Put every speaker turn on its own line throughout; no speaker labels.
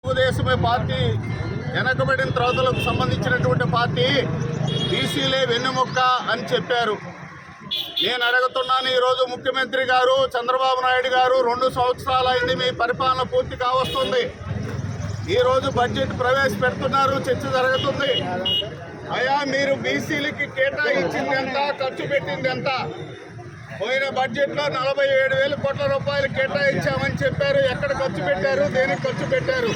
తెలుగుదేశమే party వెనకబడిన తరగతులకు సంబంధించినటువంటి పార్టీ. బీసీలే వెన్నెముక్క అని చెప్పారు. నేను అడుగుతున్నాను, ఈరోజు ముఖ్యమంత్రి గారు చంద్రబాబు నాయుడు గారు 2 సంవత్సరాలు అయింది, మీ పరిపాలన పూర్తి కావస్తుంది. ఈరోజు బడ్జెట్ ప్రవేశపెడుతున్నారు, చర్చ జరుగుతుంది. అయ్యా, మీరు బీసీలకి కేటాయించింది ఎంత, ఖర్చు పెట్టింది ఎంత? పోయిన బడ్జెట్లో 47,000 కోట్ల రూపాయలు కేటాయించామని చెప్పారు. ఎక్కడ ఖర్చు పెట్టారు, దేనికి ఖర్చు పెట్టారు?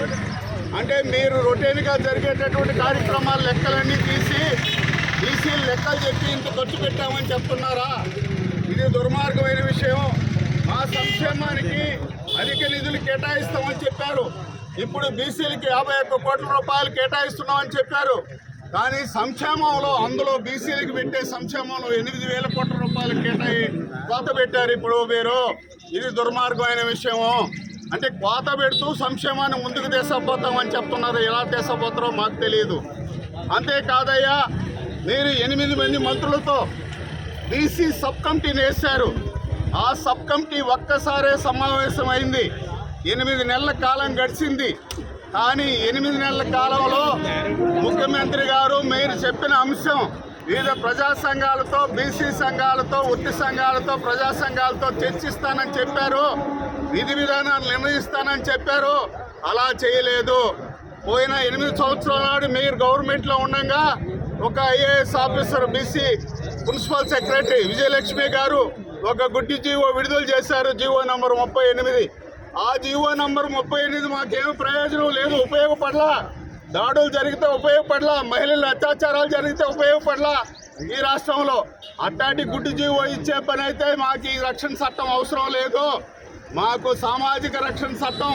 అంటే మీరు రొటీన్గా జరిగేటటువంటి కార్యక్రమాల లెక్కలన్నీ తీసి బీసీలు లెక్కలు చెప్పి ఇంత ఖర్చు పెట్టామని చెప్తున్నారా? ఇది దుర్మార్గమైన విషయం. మా సంక్షేమానికి అధిక నిధులు కేటాయిస్తామని చెప్పారు. ఇప్పుడు బీసీలకి 51 కోట్ల రూపాయలు కేటాయిస్తున్నామని చెప్పారు. కానీ సంక్షేమంలో, అందులో బీసీలకు పెట్టే సంక్షేమంలో 8,000 కోట్ల రూపాయలు కోత పెట్టారు ఇప్పుడు మీరు. ఇది దుర్మార్గమైన విషయము. అంటే కోత పెడుతూ సంక్షేమాన్ని ముందుకు తీసుకుపోతామని చెప్తున్నారు. ఎలా తీసుకుపోతారో మాకు తెలియదు. అంతేకాదయ్యా, మీరు 8 మంది మంత్రులతో బీసీ సబ్ కమిటీని వేశారు. ఆ సబ్ కమిటీ ఒక్కసారే సమావేశమైంది. 8 నెలల కాలం గడిచింది. కానీ 8 నెలల కాలంలో ముఖ్యమంత్రి గారు మీరు చెప్పిన అంశం వివిధ ప్రజా సంఘాలతో, బీసీ సంఘాలతో, వృత్తి సంఘాలతో, ప్రజా సంఘాలతో చర్చిస్తానని చెప్పారు. విధి విధానాలు నిర్ణయిస్తానని చెప్పారు. అలా చేయలేదు. పోయిన 8 సంవత్సరాల నాడు మీరు గవర్నమెంట్లో ఉండగా ఒక IAS officer, BC principal secretary Vijayalakshmi garu ఒక గుడ్డి జీవో విడుదల చేశారు, జీవో నంబర్ 38. ఆ జీవో నంబర్ 38 మాకేమీ ప్రయోజనం లేదు, ఉపయోగపడలా. దాడులు జరిగితే ఉపయోగపడలా, మహిళల అత్యాచారాలు జరిగితే ఉపయోగపడలా. ఈ రాష్ట్రంలో అట్లాంటి గుడ్డి జీవో ఇచ్చే పని అయితే మాకు ఈ రక్షణ చట్టం అవసరం లేదు. మాకు సామాజిక రక్షణ చట్టం,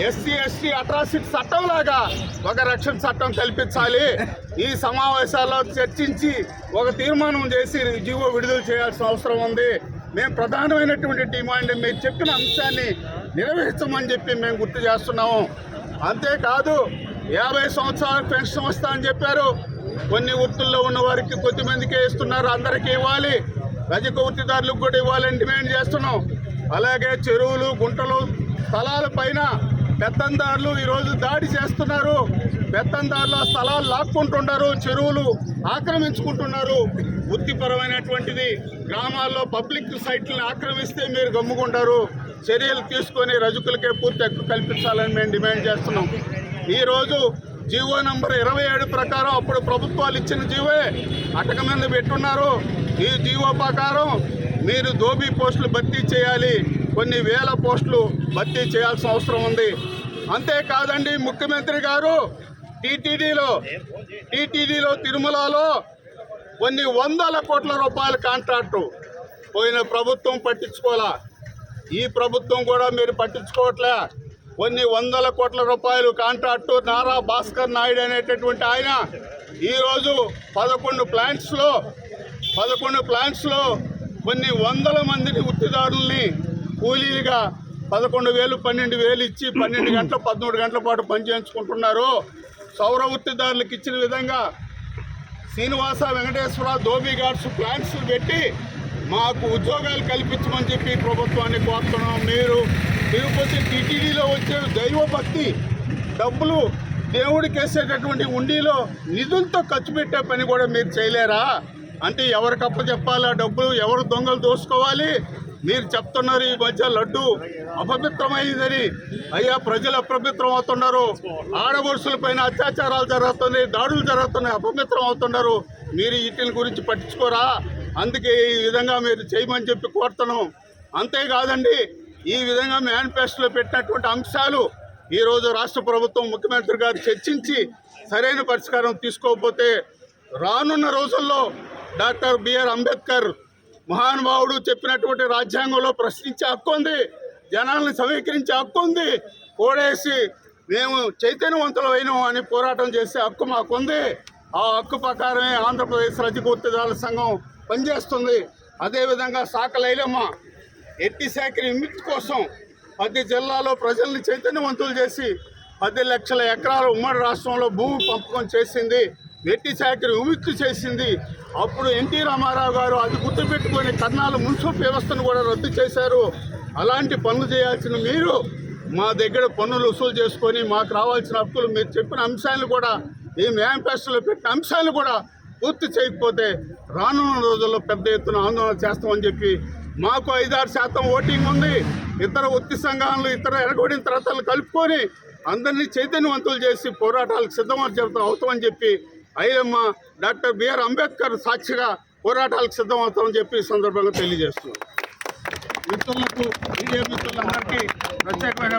ఎస్సీ ఎస్టీ అట్రాసిటీ చట్టం లాగా ఒక రక్షణ చట్టం కల్పించాలి. ఈ సమావేశాల్లో చర్చించి ఒక తీర్మానం చేసి జీవో విడుదల చేయాల్సిన అవసరం ఉంది. మేము ప్రధానమైనటువంటి డిమాండ్ మీరు చెప్పిన అంశాన్ని నిర్వహించమని చెప్పి మేము గుర్తు చేస్తున్నాము. అంతేకాదు, 50 సంవత్సరాలకు పెన్షన్ వస్తా అని చెప్పారు. కొన్ని వృత్తుల్లో ఉన్న వారికి కొద్దిమందికే ఇస్తున్నారు, అందరికీ ఇవ్వాలి. రజక వృత్తిదారులకు కూడా ఇవ్వాలని డిమాండ్ చేస్తున్నాం. అలాగే చెరువులు, గుంటలు, స్థలాల పైన పెత్తందారులు ఈరోజు దాడి చేస్తున్నారు. పెత్తందారులు ఆ స్థలాలు లాక్కుంటున్నారు, చెరువులు ఆక్రమించుకుంటున్నారు. వృత్తిపరమైనటువంటిది గ్రామాల్లో పబ్లిక్ సైట్లను ఆక్రమిస్తే మీరు గమ్ముకుంటారు. చర్యలు తీసుకొని రజకులకే పూర్తి హక్కు కల్పించాలని మేము డిమాండ్ చేస్తున్నాం. ఈరోజు జీవో నంబర్ 27 ప్రకారం అప్పుడు ప్రభుత్వాలు ఇచ్చిన జీవో అటక మీద పెట్టున్నారు. ఈ జీవో ప్రకారం మీరు దోబీ పోస్టులు భర్తీ చేయాలి. కొన్ని వేల పోస్టులు భర్తీ చేయాల్సిన అవసరం ఉంది. అంతేకాదండి, ముఖ్యమంత్రి గారు టీటీడీలో తిరుమలలో కొన్ని 100 కోట్ల రూపాయల కాంట్రాక్టు పోయిన ప్రభుత్వం పట్టించుకోవాలా. ఈ ప్రభుత్వం కూడా మీరు పట్టించుకోవట్లే. కొన్ని 100 కోట్ల రూపాయలు కాంట్రాక్టు నారా భాస్కర్ నాయుడు అనేటటువంటి ఆయన ఈరోజు 11 ప్లాంట్స్లో కొన్ని 100 మందిని వృత్తిదారుల్ని కూలీలుగా 11,000, 12,000 ఇచ్చి 12 గంటలు, 13 గంటల పాటు పనిచేయించుకుంటున్నారు. సౌర వృత్తిదారులకు ఇచ్చిన విధంగా శ్రీనివాస, వెంకటేశ్వర, ధోబీ గార్డ్స్ ప్లాంట్స్ పెట్టి మాకు ఉద్యోగాలు కల్పించమని చెప్పి ప్రభుత్వాన్ని కోరుతున్నాం. మీరు తిరుపతి టీటీడీలో వచ్చే దైవభక్తి డబ్బులు దేవుడికి వేసేటటువంటి ఉండిలో నిధులతో ఖర్చు పెట్టే పని కూడా మీరు చేయలేరా? అంటే ఎవరికి అప్పచెప్పాలా డబ్బులు? ఎవరు దొంగలు దోసుకోవాలి? మీరు చెప్తున్నారు ఈ మధ్య లడ్డు అపవిత్రమైందని. అయ్యా, ప్రజలు అపవిత్రం అవుతున్నారు. ఆడవరుసల పైన అత్యాచారాలు జరుగుతున్నాయి, దాడులు జరుగుతున్నాయి, అపవిత్రం అవుతున్నారు. మీరు వీటిని గురించి పట్టించుకోరా? అందుకే ఈ విధంగా మీరు చేయమని చెప్పి కోరుతున్నాం. అంతేకాదండి, ఈ విధంగా మేనిఫెస్టోలో పెట్టినటువంటి అంశాలు ఈరోజు రాష్ట్ర ప్రభుత్వం, ముఖ్యమంత్రి గారు చర్చించి సరైన పరిష్కారం తీసుకోకపోతే రానున్న రోజుల్లో డాక్టర్ బిఆర్ అంబేద్కర్ మహానుభావుడు చెప్పినటువంటి రాజ్యాంగంలో ప్రశ్నించే హక్కు ఉంది, జనాలను సమీకరించే హక్కు ఉంది, ఓడేసి మేము చైతన్యవంతులమైనాం అని పోరాటం చేసే హక్కు మాకుంది. ఆ హక్కు ప్రకారమే ఆంధ్రప్రదేశ్ రజక వృత్తిదారుల సంఘం పనిచేస్తుంది. అదేవిధంగా సాకలైలమ్మ ఎట్టి శాఖ విముక్తి కోసం 10 జిల్లాలో ప్రజల్ని చైతన్యవంతులు చేసి 10 లక్షల ఎకరాలు ఉమ్మడి రాష్ట్రంలో భూమి పంపకం చేసింది, వెట్టి శాఖను విముక్తి చేసింది. అప్పుడు ఎన్టీ రామారావు గారు అది గుర్తుపెట్టుకొని కర్నాల మున్సిపల్ వ్యవస్థను కూడా రద్దు చేశారు. అలాంటి పనులు చేయాల్సిన మీరు మా దగ్గర పన్నులు వసూలు చేసుకొని మాకు రావాల్సిన హక్కులు మీరు చెప్పిన అంశాలను కూడా ఈ మేనిఫెస్టోలో పెట్టిన అంశాలు కూడా పూర్తి చేయకపోతే రానున్న రోజుల్లో పెద్ద ఎత్తున ఆందోళన చేస్తామని చెప్పి మాకు 5-6% ఓటింగ్ ఉంది. ఇతర వృత్తి సంఘాలను ఇతర ఎరగొడిన తరగతులను కలుపుకొని అందరినీ చైతన్యవంతులు చేసి పోరాటాలకు అవుతామని చెప్పి ఐలమ్మ డాక్టర్ బిఆర్ అంబేద్కర్ సాక్షిగా పోరాటాలకు సిద్ధమవుతామని చెప్పి ఈ సందర్భంగా తెలియజేస్తున్నాం. మిత్రులకు మీడియా మిత్రులందరికీ ప్రత్యేకమైన